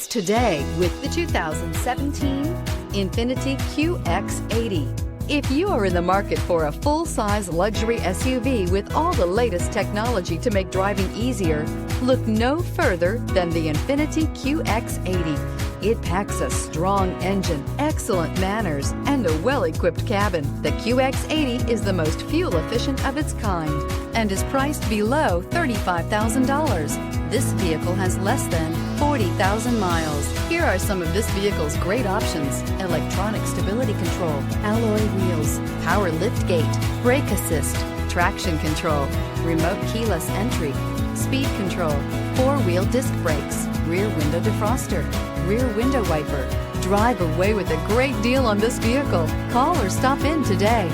today with the 2017 Infiniti Qx80. If you are in the market for a full-size luxury SUV with all the latest technology to make driving easier, look no further than the Infiniti Qx80. It packs a strong engine, excellent manners, and a well-equipped cabin. The Qx80 is the most fuel-efficient of its kind and is priced below $35,000. This vehicle has less than 40,000 miles. Here are some of this vehicle's great options: electronic stability control, alloy wheels, power lift gate, brake assist, traction control, remote keyless entry, speed control, four-wheel disc brakes, rear window defroster, rear window wiper. Drive away with a great deal on this vehicle. Call or stop in today.